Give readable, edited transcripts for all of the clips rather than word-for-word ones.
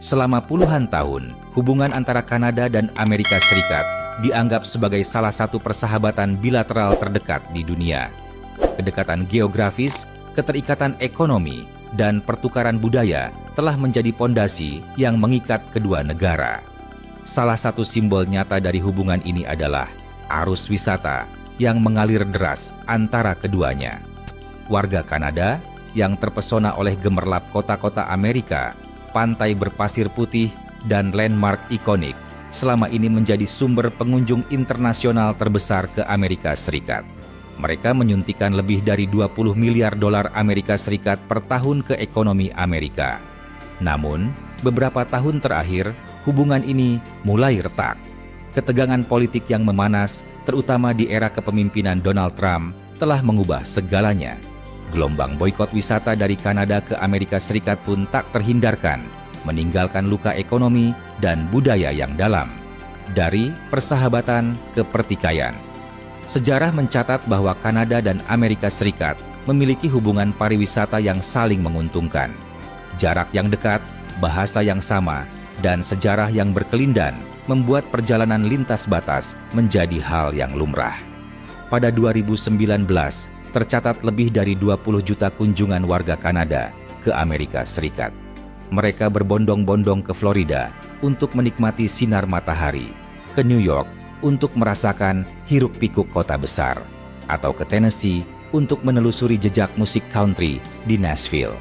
Selama puluhan tahun, hubungan antara Kanada dan Amerika Serikat dianggap sebagai salah satu persahabatan bilateral terdekat di dunia. Kedekatan geografis, keterikatan ekonomi, dan pertukaran budaya telah menjadi pondasi yang mengikat kedua negara. Salah satu simbol nyata dari hubungan ini adalah arus wisata yang mengalir deras antara keduanya. Warga Kanada yang terpesona oleh gemerlap kota-kota Amerika, pantai berpasir putih, dan landmark ikonik selama ini menjadi sumber pengunjung internasional terbesar ke Amerika Serikat. Mereka menyuntikkan lebih dari 20 miliar dolar Amerika Serikat per tahun ke ekonomi Amerika. Namun, beberapa tahun terakhir, hubungan ini mulai retak. Ketegangan politik yang memanas, terutama di era kepemimpinan Donald Trump, telah mengubah segalanya. Gelombang boikot wisata dari Kanada ke Amerika Serikat pun tak terhindarkan, meninggalkan luka ekonomi dan budaya yang dalam. Dari persahabatan ke pertikaian. Sejarah mencatat bahwa Kanada dan Amerika Serikat memiliki hubungan pariwisata yang saling menguntungkan. Jarak yang dekat, bahasa yang sama, dan sejarah yang berkelindan membuat perjalanan lintas batas menjadi hal yang lumrah. Pada 2019, tercatat lebih dari 20 juta kunjungan warga Kanada ke Amerika Serikat. Mereka berbondong-bondong ke Florida untuk menikmati sinar matahari, ke New York untuk merasakan hiruk-pikuk kota besar, atau ke Tennessee untuk menelusuri jejak musik country di Nashville.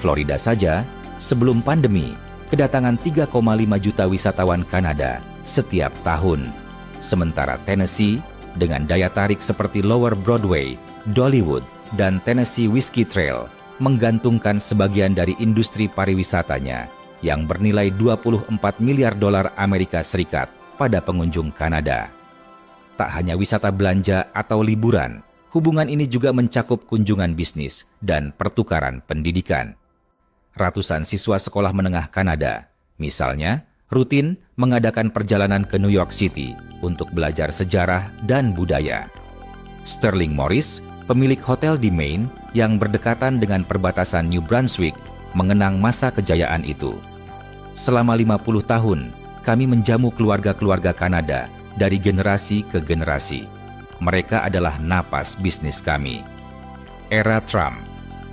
Florida saja, sebelum pandemi, kedatangan 3,5 juta wisatawan Kanada setiap tahun. Sementara Tennessee, dengan daya tarik seperti Lower Broadway, Dollywood, dan Tennessee Whiskey Trail, menggantungkan sebagian dari industri pariwisatanya yang bernilai 24 miliar dolar Amerika Serikat pada pengunjung Kanada. Tak hanya wisata belanja atau liburan, hubungan ini juga mencakup kunjungan bisnis dan pertukaran pendidikan. Ratusan siswa sekolah menengah Kanada, misalnya, rutin mengadakan perjalanan ke New York City untuk belajar sejarah dan budaya. Sterling Morris, pemilik hotel di Maine yang berdekatan dengan perbatasan New Brunswick, mengenang masa kejayaan itu. Selama 50 tahun, kami menjamu keluarga-keluarga Kanada dari generasi ke generasi. Mereka adalah napas bisnis kami. Era Trump,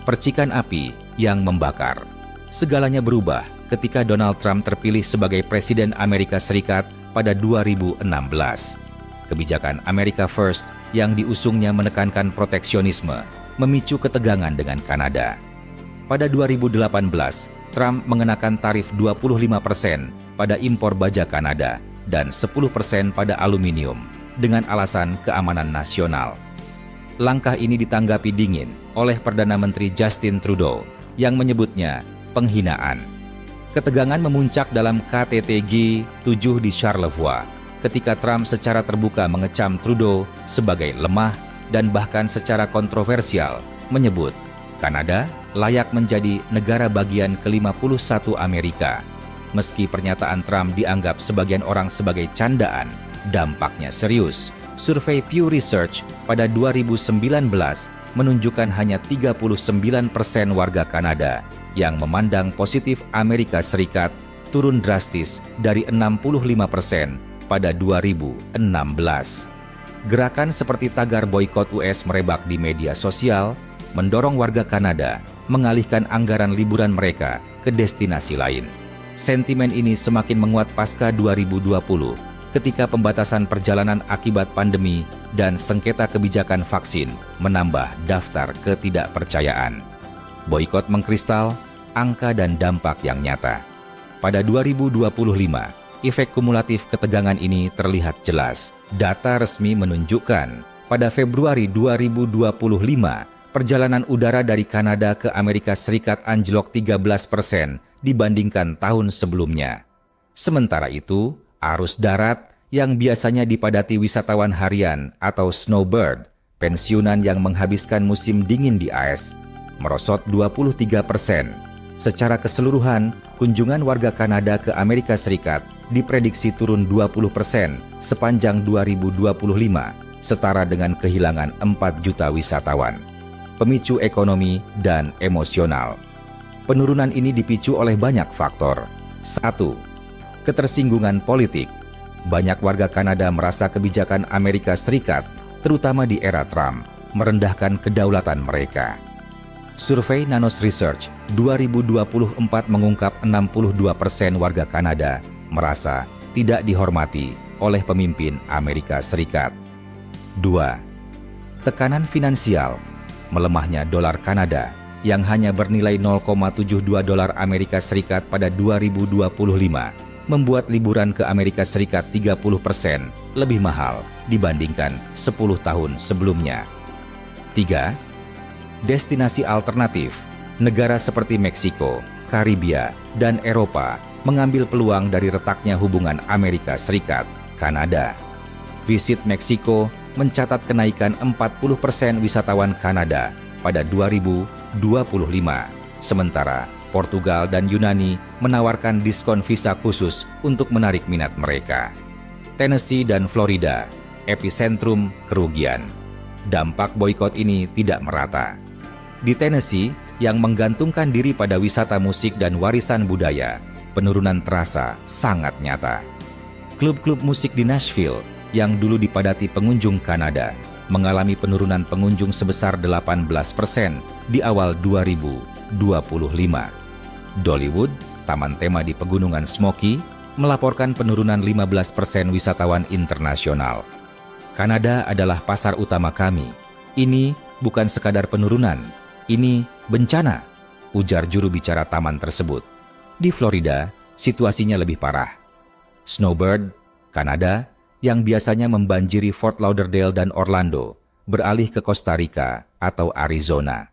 percikan api yang membakar. Segalanya berubah ketika Donald Trump terpilih sebagai Presiden Amerika Serikat pada 2016. Kebijakan America First yang diusungnya menekankan proteksionisme, memicu ketegangan dengan Kanada. Pada 2018, Trump mengenakan tarif 25% pada impor baja Kanada dan 10% pada aluminium dengan alasan keamanan nasional. Langkah ini ditanggapi dingin oleh Perdana Menteri Justin Trudeau yang menyebutnya penghinaan. Ketegangan memuncak dalam KTT G7 di Charlevoix ketika Trump secara terbuka mengecam Trudeau sebagai lemah dan bahkan secara kontroversial menyebut Kanada layak menjadi negara bagian ke-51 Amerika. Meski pernyataan Trump dianggap sebagian orang sebagai candaan, dampaknya serius. Survei Pew Research pada 2019 menunjukkan hanya 39% warga Kanada yang memandang positif Amerika Serikat turun drastis dari 65% pada 2016. Gerakan seperti tagar boikot US merebak di media sosial, mendorong warga Kanada mengalihkan anggaran liburan mereka ke destinasi lain. Sentimen ini semakin menguat pasca 2020 ketika pembatasan perjalanan akibat pandemi dan sengketa kebijakan vaksin menambah daftar ketidakpercayaan. Boikot mengkristal, angka dan dampak yang nyata. Pada 2025, efek kumulatif ketegangan ini terlihat jelas. Data resmi menunjukkan pada Februari 2025, perjalanan udara dari Kanada ke Amerika Serikat anjlok 13% dibandingkan tahun sebelumnya. Sementara itu, arus darat yang biasanya dipadati wisatawan harian atau snowbird, pensiunan yang menghabiskan musim dingin di AS, merosot 23%. Secara keseluruhan, kunjungan warga Kanada ke Amerika Serikat diprediksi turun 20% sepanjang 2025, setara dengan kehilangan 4 juta wisatawan. Pemicu ekonomi dan emosional. Penurunan ini dipicu oleh banyak faktor. 1. Ketersinggungan politik. Banyak warga Kanada merasa kebijakan Amerika Serikat, terutama di era Trump, merendahkan kedaulatan mereka. Survei Nanos Research 2024 mengungkap 62% warga Kanada merasa tidak dihormati oleh pemimpin Amerika Serikat. 2. Tekanan finansial. Melemahnya dolar Kanada yang hanya bernilai 0,72 dolar Amerika Serikat pada 2025 membuat liburan ke Amerika Serikat 30% lebih mahal dibandingkan 10 tahun sebelumnya. 3. Destinasi alternatif. Negara seperti Meksiko, Karibia, dan Eropa mengambil peluang dari retaknya hubungan Amerika Serikat, Kanada. Visit Meksiko mencatat kenaikan 40% wisatawan Kanada pada 2025, sementara Portugal dan Yunani menawarkan diskon visa khusus untuk menarik minat mereka. Tennessee dan Florida, epicentrum kerugian. Dampak boikot ini tidak merata. Di Tennessee, yang menggantungkan diri pada wisata musik dan warisan budaya, penurunan terasa sangat nyata. Klub-klub musik di Nashville, yang dulu dipadati pengunjung Kanada, mengalami penurunan pengunjung sebesar 18% di awal 2025. Dollywood, taman tema di Pegunungan Smoky, melaporkan penurunan 15% wisatawan internasional. Kanada adalah pasar utama kami. Ini bukan sekadar penurunan, ini bencana, ujar juru bicara taman tersebut. Di Florida, situasinya lebih parah. Snowbird, Kanada, yang biasanya membanjiri Fort Lauderdale dan Orlando, beralih ke Costa Rica atau Arizona.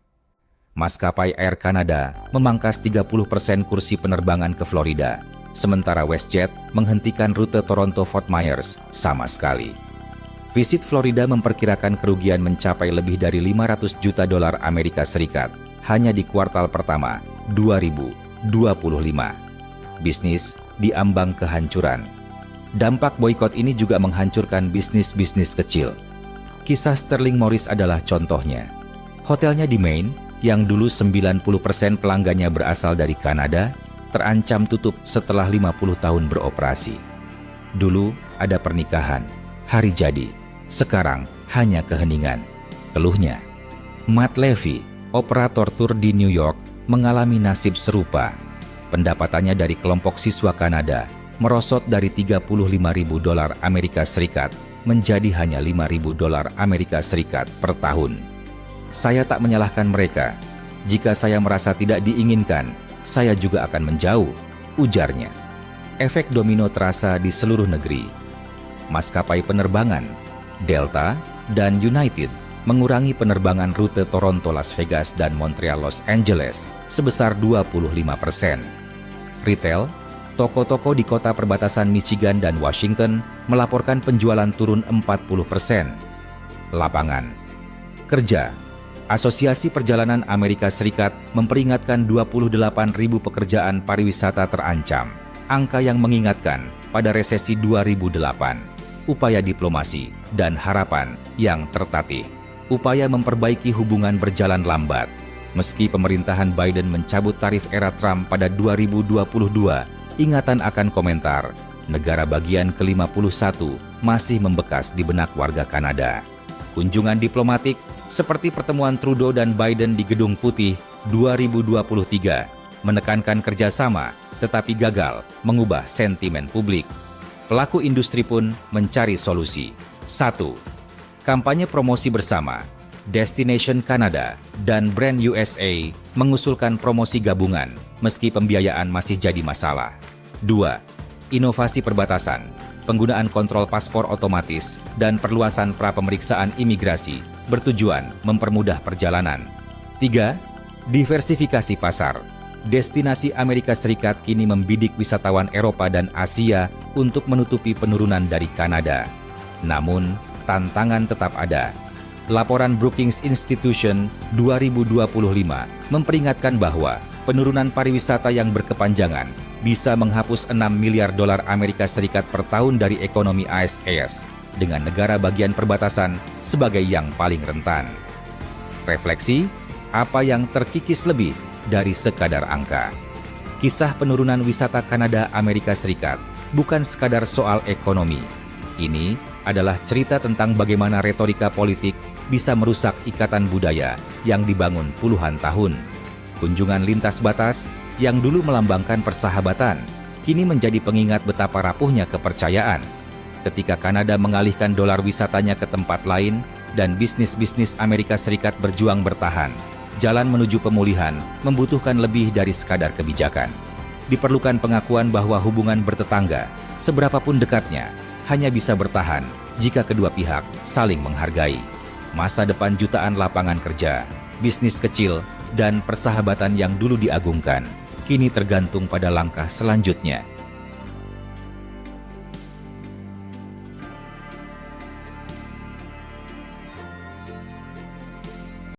Maskapai Air Canada memangkas 30% kursi penerbangan ke Florida, sementara WestJet menghentikan rute Toronto-Fort Myers sama sekali. Visit Florida memperkirakan kerugian mencapai lebih dari 500 juta dolar Amerika Serikat hanya di kuartal pertama 2025. Bisnis diambang kehancuran. Dampak boikot ini juga menghancurkan bisnis-bisnis kecil. Kisah Sterling Morris adalah contohnya. Hotelnya di Maine, yang dulu 90% pelanggannya berasal dari Kanada, terancam tutup setelah 50 tahun beroperasi. Dulu ada pernikahan, hari jadi. Sekarang hanya keheningan, keluhnya. Matt Levy, operator tur di New York, mengalami nasib serupa. Pendapatannya dari kelompok siswa Kanada merosot dari 35.000 dolar Amerika Serikat menjadi hanya 5.000 dolar Amerika Serikat per tahun. Saya tak menyalahkan mereka. Jika saya merasa tidak diinginkan, saya juga akan menjauh, ujarnya. Efek domino terasa di seluruh negeri. Maskapai penerbangan Delta dan United mengurangi penerbangan rute Toronto Las Vegas dan Montreal Los Angeles sebesar 25%. Retail, toko-toko di kota perbatasan Michigan dan Washington melaporkan penjualan turun 40%. Lapangan kerja. Asosiasi Perjalanan Amerika Serikat memperingatkan 28.000 pekerjaan pariwisata terancam, angka yang mengingatkan pada resesi 2008. Upaya diplomasi dan harapan yang tertatih. Upaya memperbaiki hubungan berjalan lambat. Meski pemerintahan Biden mencabut tarif era Trump pada 2022, ingatan akan komentar negara bagian ke-51 masih membekas di benak warga Kanada. Kunjungan diplomatik seperti pertemuan Trudeau dan Biden di Gedung Putih 2023 menekankan kerjasama tetapi gagal mengubah sentimen publik. Pelaku industri pun mencari solusi. 1. Kampanye promosi bersama. Destination Canada dan Brand USA mengusulkan promosi gabungan meski pembiayaan masih jadi masalah. 2. Inovasi perbatasan. Penggunaan kontrol paspor otomatis dan perluasan pra-pemeriksaan imigrasi bertujuan mempermudah perjalanan. 3. Diversifikasi pasar. Destinasi Amerika Serikat kini membidik wisatawan Eropa dan Asia untuk menutupi penurunan dari Kanada. Namun, tantangan tetap ada. Laporan Brookings Institution 2025 memperingatkan bahwa penurunan pariwisata yang berkepanjangan bisa menghapus 6 miliar dolar Amerika Serikat per tahun dari ekonomi AS, dengan negara bagian perbatasan sebagai yang paling rentan. Refleksi, apa yang terkikis lebih dari sekadar angka. Kisah penurunan wisata Kanada Amerika Serikat bukan sekadar soal ekonomi. Ini adalah cerita tentang bagaimana retorika politik bisa merusak ikatan budaya yang dibangun puluhan tahun. Kunjungan lintas batas yang dulu melambangkan persahabatan, kini menjadi pengingat betapa rapuhnya kepercayaan. Ketika Kanada mengalihkan dolar wisatanya ke tempat lain dan bisnis-bisnis Amerika Serikat berjuang bertahan, jalan menuju pemulihan membutuhkan lebih dari sekadar kebijakan. Diperlukan pengakuan bahwa hubungan bertetangga, seberapapun dekatnya, hanya bisa bertahan jika kedua pihak saling menghargai. Masa depan jutaan lapangan kerja, bisnis kecil, dan persahabatan yang dulu diagungkan, kini tergantung pada langkah selanjutnya.